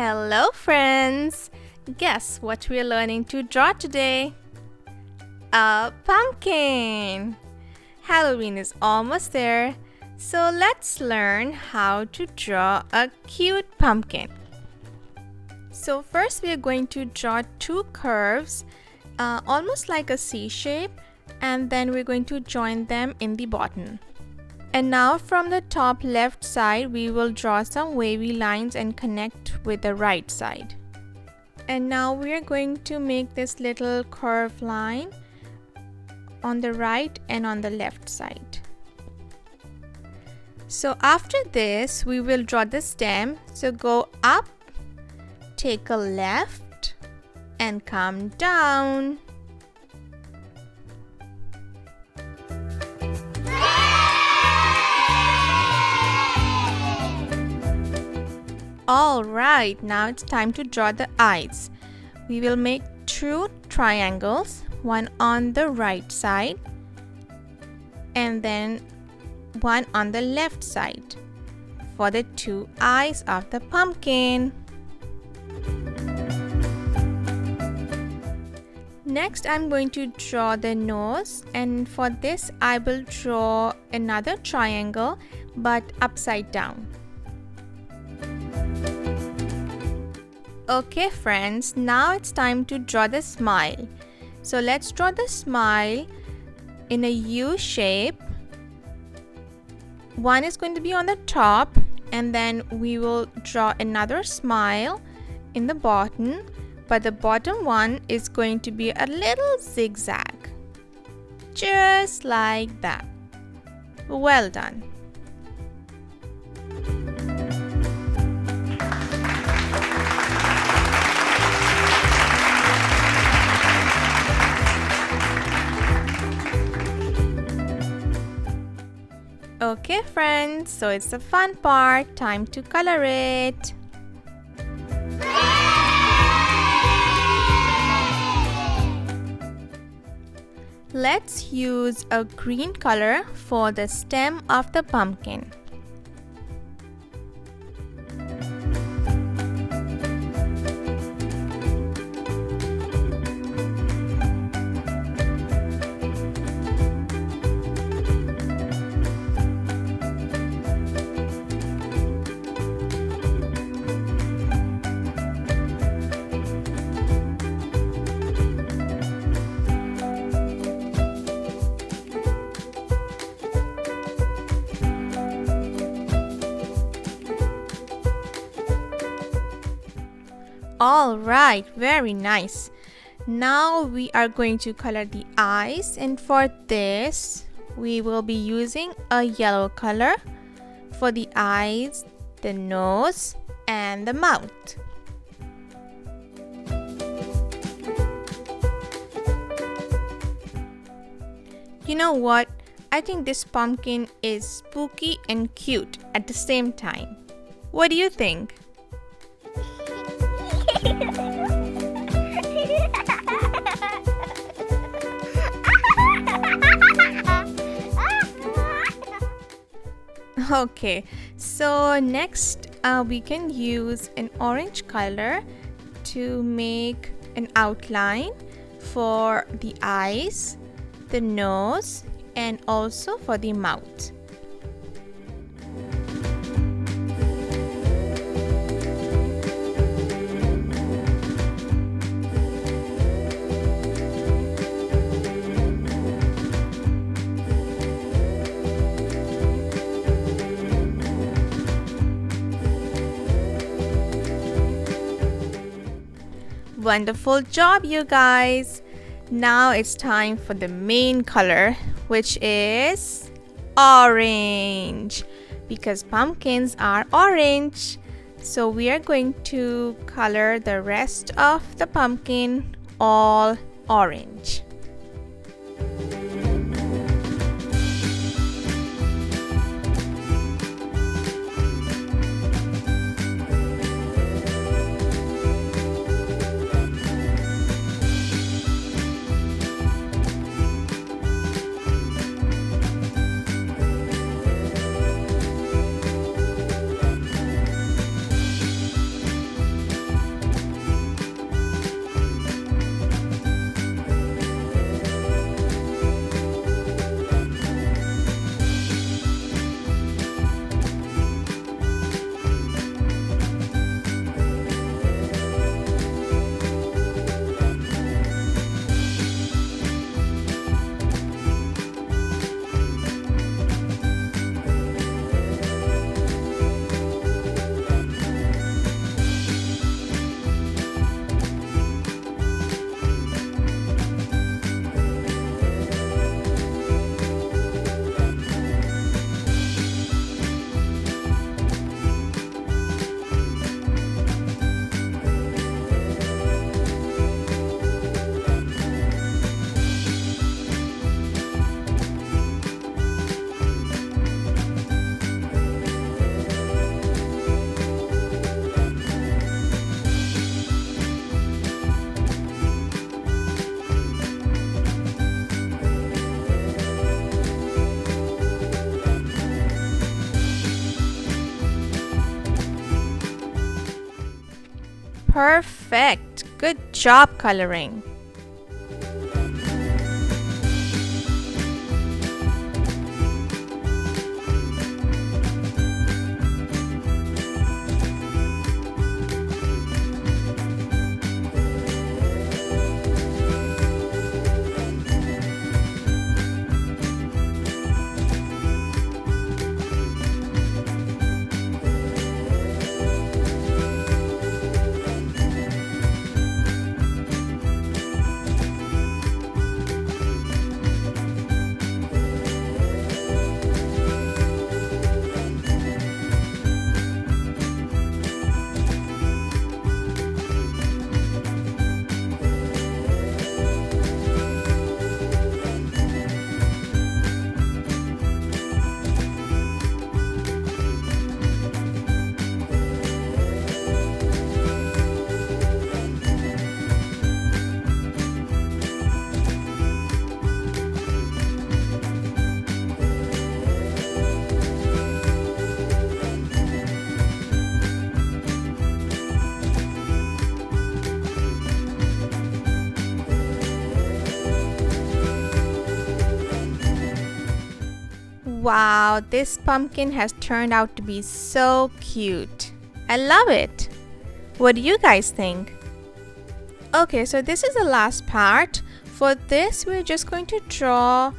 Hello friends! Guess what we're learning to draw today? A pumpkin! Halloween is almost there, so let's learn how to draw a cute pumpkin. So first we are going to draw two curves, almost like a C shape, and then we're going to join them in the bottom. And now from the top left side, we will draw some wavy lines and connect with the right side. And now we are going to make this little curved line on the right and on the left side. So after this, we will draw the stem. So go up, take a left, and come down. Alright, now it's time to draw the eyes. We will make two triangles, one on the right side and then one on the left side for the two eyes of the pumpkin. Next, I'm going to draw the nose, and for this I will draw another triangle but upside down. Okay friends, now it's time to draw the smile. So let's draw the smile in a U shape. One is going to be on the top, and then we will draw another smile in the bottom, but the bottom one is going to be a little zigzag. Just like that. Well done. Okay friends, so it's the fun part, time to color it. Let's use a green color for the stem of the pumpkin. Alright, very nice. Now we are going to color the eyes, and for this we will be using a yellow color for the eyes, the nose, and the mouth. You know what? I think this pumpkin is spooky and cute at the same time. What do you think? Okay, so next we can use an orange color to make an outline for the eyes, the nose, and also for the mouth. Wonderful job, you guys! Now it's time for the main color, which is orange, because pumpkins are orange. So we are going to color the rest of the pumpkin all orange. Perfect! Good job coloring! Wow, this pumpkin has turned out to be so cute. I love it. What do you guys think? Okay, so this is the last part. For this, we're just going to draw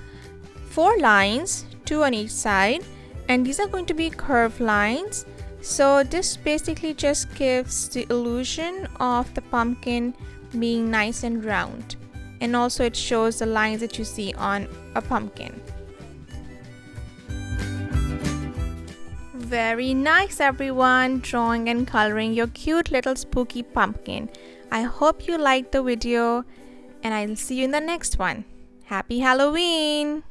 4 lines, 2 on each side, and these are going to be curved lines. So this basically just gives the illusion of the pumpkin being nice and round. And also it shows the lines that you see on a pumpkin. Very nice everyone, drawing and coloring your cute little spooky pumpkin. I hope you liked the video and I'll see you in the next one. Happy Halloween!